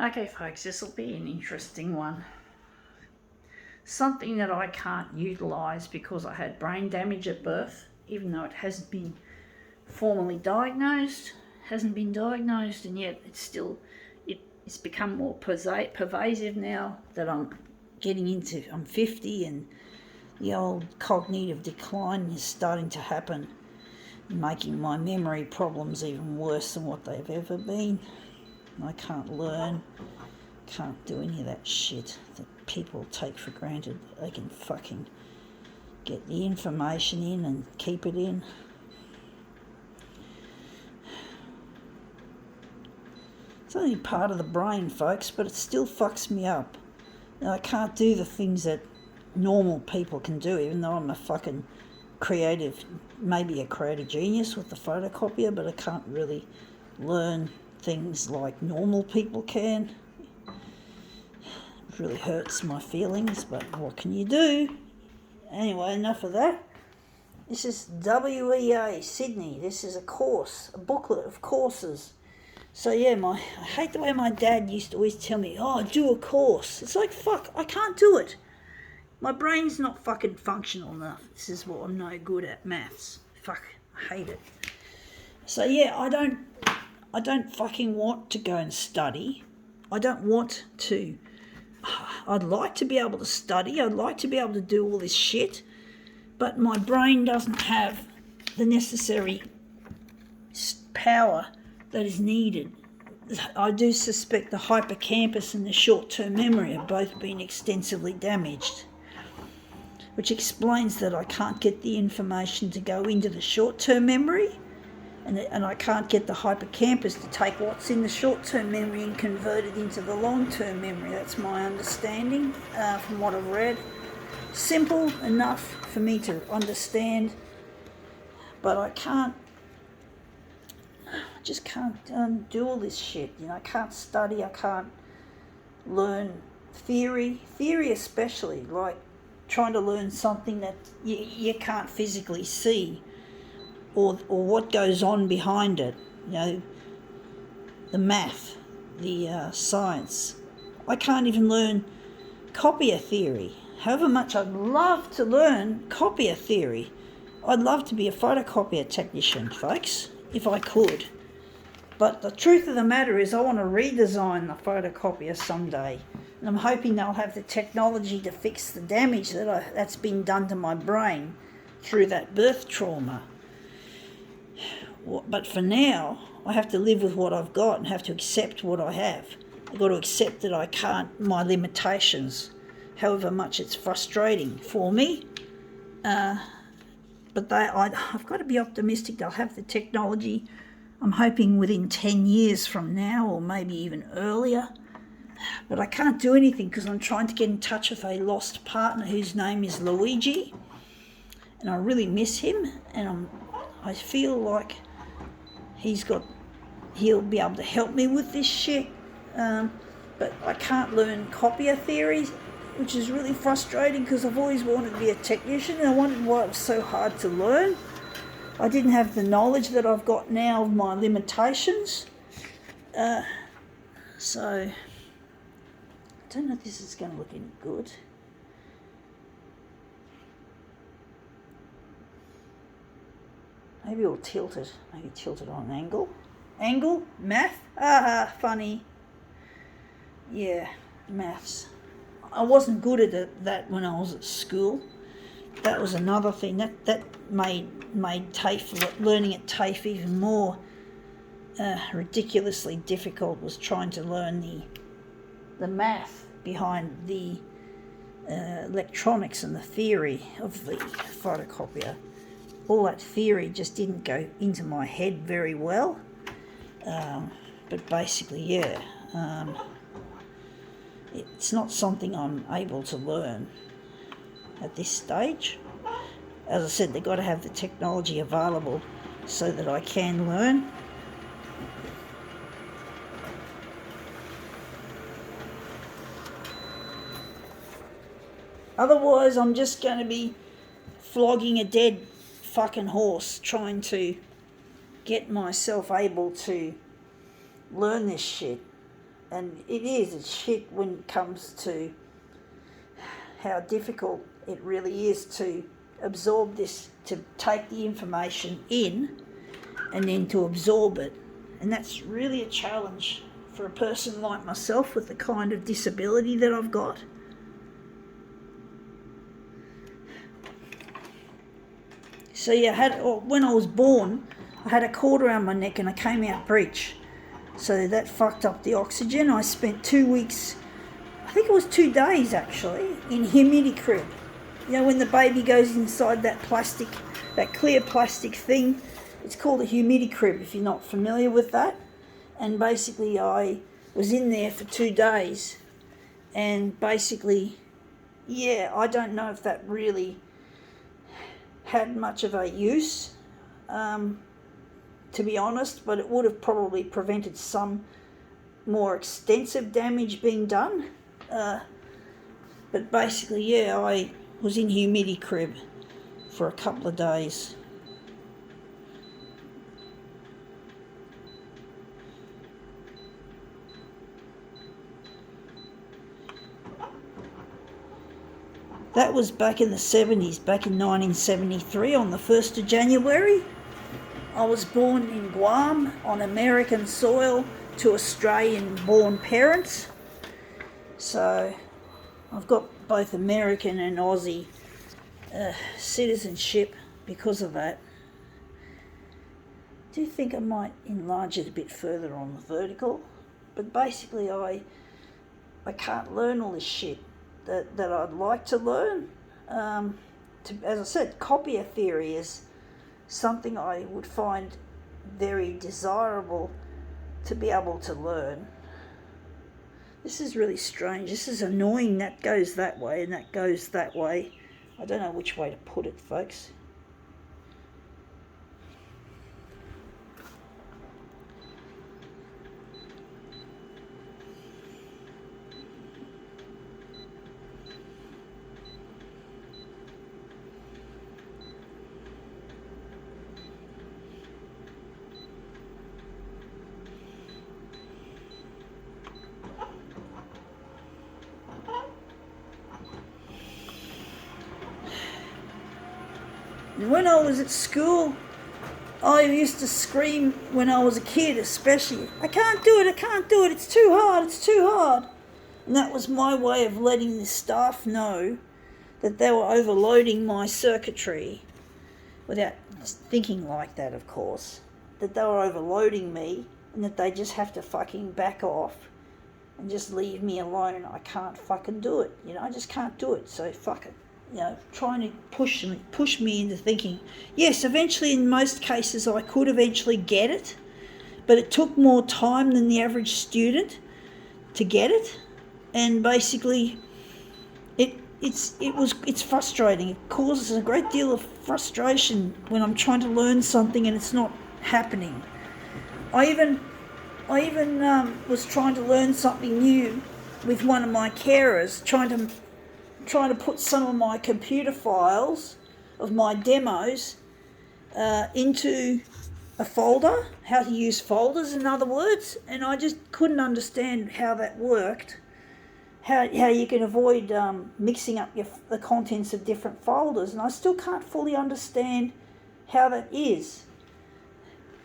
Okay, folks, this will be an interesting one. Something that I can't utilise because I had brain damage at birth, even though it hasn't been formally diagnosed, and yet it's become more pervasive now that I'm 50 and the old cognitive decline is starting to happen, making my memory problems even worse than what they've ever been. I can't learn, can't do any of that shit that people take for granted. They can fucking get the information in and keep it in. It's only part of the brain, folks, but it still fucks me up. And I can't do the things that normal people can do, even though I'm a fucking creative, maybe a creative genius with the photocopier, but I can't really learn things like normal people can. It really hurts my feelings, but what can you do? Anyway, enough of that. This is WEA Sydney. This is a course, a booklet of courses. So yeah, I hate the way my dad used to always tell me, oh, do a course. It's like, fuck, I can't do it. My brain's not fucking functional enough. This is what I'm no good at, maths. Fuck, I hate it. So yeah, I don't fucking want to go and study. I don't want to. I'd like to be able to study. I'd like to be able to do all this shit. But my brain doesn't have the necessary power that is needed. I do suspect the hippocampus and the short-term memory have both been extensively damaged, which explains that I can't get the information to go into the short-term memory, and I can't get the hippocampus to take what's in the short-term memory and convert it into the long-term memory. That's my understanding from what I've read. Simple enough for me to understand, but I just can't do all this shit. I can't study, I can't learn theory especially, like trying to learn something that you can't physically see, or what goes on behind it, the math, the science. I can't even learn copier theory. However much I'd love to learn copier theory. I'd love to be a photocopier technician, folks, if I could. But the truth of the matter is I want to redesign the photocopier someday. And I'm hoping they'll have the technology to fix the damage that's been done to my brain through that birth trauma. But for now, I have to live with what I've got and have to accept what I have. I've got to accept that I can't, my limitations, however much it's frustrating for me. But I've got to be optimistic. They'll have the technology, I'm hoping within 10 years from now, or maybe even earlier. But I can't do anything because I'm trying to get in touch with a lost partner whose name is Luigi. And I really miss him. And I feel like he'll be able to help me with this shit. But I can't learn copier theory, which is really frustrating because I've always wanted to be a technician and I wondered why it was so hard to learn. I didn't have the knowledge that I've got now of my limitations. So, I don't know if this is going to look any good. Maybe we'll tilt it. Maybe tilt it on an angle. Angle? Math? Funny. Yeah, maths. I wasn't good at that when I was at school. That was another thing. That made TAFE, learning at TAFE even more ridiculously difficult, was trying to learn the math behind the electronics and the theory of the photocopier. All that theory just didn't go into my head very well. But basically, yeah. It's not something I'm able to learn at this stage. As I said, they've got to have the technology available so that I can learn. Otherwise, I'm just going to be flogging a dead fucking horse trying to get myself able to learn this shit. And it's shit when it comes to how difficult it really is to absorb this, to take the information in and then to absorb it. And that's really a challenge for a person like myself with the kind of disability that I've got. So when I was born, I had a cord around my neck and I came out breech. So that fucked up the oxygen. I spent 2 weeks, I think it was 2 days actually, in humidity crib. You know, when the baby goes inside that plastic, that clear plastic thing, it's called a humidity crib if you're not familiar with that. And basically I was in there for 2 days. And basically, I don't know if that really had much of a use, to be honest, but it would have probably prevented some more extensive damage being done. But basically, I was in humidity crib for a couple of days. That was back in the 70s, back in 1973 on the 1st of January. I was born in Guam on American soil to Australian-born parents. So I've got both American and Aussie citizenship because of that. I do think I might enlarge it a bit further on the vertical. But basically I can't learn all this shit that I'd like to learn. As I said, copier theory is something I would find very desirable to be able to learn. This is really strange. This is annoying. That goes that way and that goes that way. I don't know which way to put it, folks. When I was at school, I used to scream when I was a kid especially, I can't do it, it's too hard. And that was my way of letting the staff know that they were overloading my circuitry, without thinking like that, of course, that they were overloading me and that they just have to fucking back off and just leave me alone. I can't fucking do it, I just can't do it, so fuck it. Trying to push me into thinking, yes, eventually in most cases I could eventually get it, but it took more time than the average student to get it, and basically it's frustrating. It causes a great deal of frustration when I'm trying to learn something and it's not happening. I even was trying to learn something new with one of my carers, trying to put some of my computer files of my demos into a folder, how to use folders in other words, and I just couldn't understand how that worked, how you can avoid mixing up the contents of different folders, and I still can't fully understand how that is.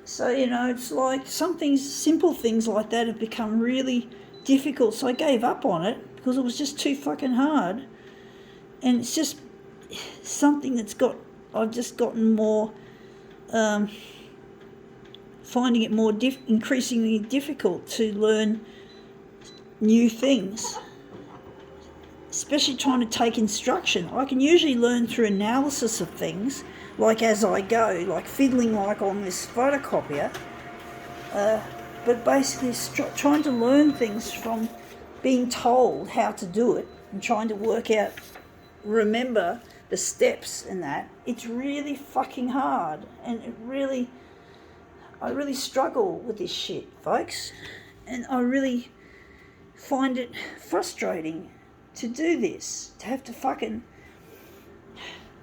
So, it's like simple things like that have become really difficult, so I gave up on it because it was just too fucking hard. And it's just something I've just gotten more, finding it more increasingly difficult to learn new things, especially trying to take instruction. I can usually learn through analysis of things, like as I go, like fiddling like on this photocopier, but basically trying to learn things from being told how to do it and trying to remember the steps and that, it's really fucking hard, and I really struggle with this shit, folks, and I really find it frustrating to do this, to have to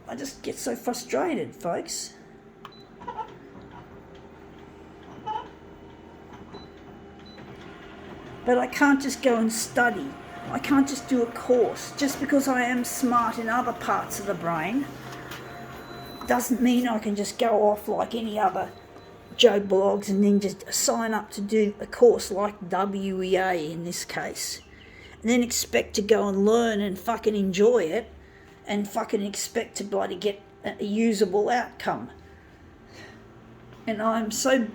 I just get so frustrated, folks. But I can't just go and study. I can't just do a course. Just because I am smart in other parts of the brain doesn't mean I can just go off like any other Joe Blogs and then just sign up to do a course like WEA in this case, and then expect to go and learn and fucking enjoy it and fucking expect to bloody get a usable outcome. And I'm so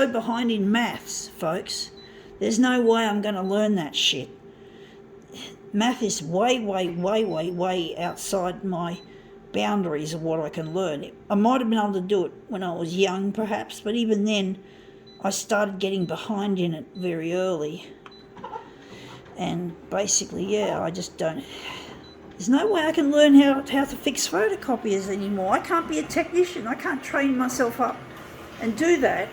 behind in maths, folks. There's no way I'm going to learn that shit. Math is way outside my boundaries of what I can learn. I might have been able to do it when I was young, perhaps, but even then I started getting behind in it very early. And basically, I just don't... There's no way I can learn how to fix photocopiers anymore. I can't be a technician. I can't train myself up and do that.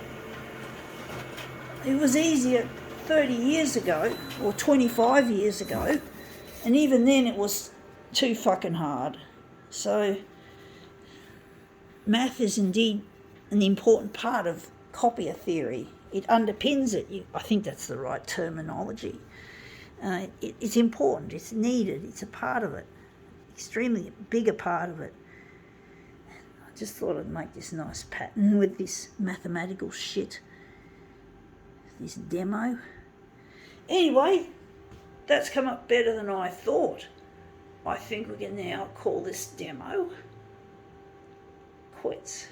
It was easier 30 years ago or 25 years ago, and even then it was too fucking hard. So math is indeed an important part of copier theory. It underpins it. I think that's the right terminology. It's important, it's needed, it's a part of it, extremely bigger part of it. I just thought I'd make this nice pattern with this mathematical shit, this demo. Anyway, that's come up better than I thought. I think we can now call this demo quits.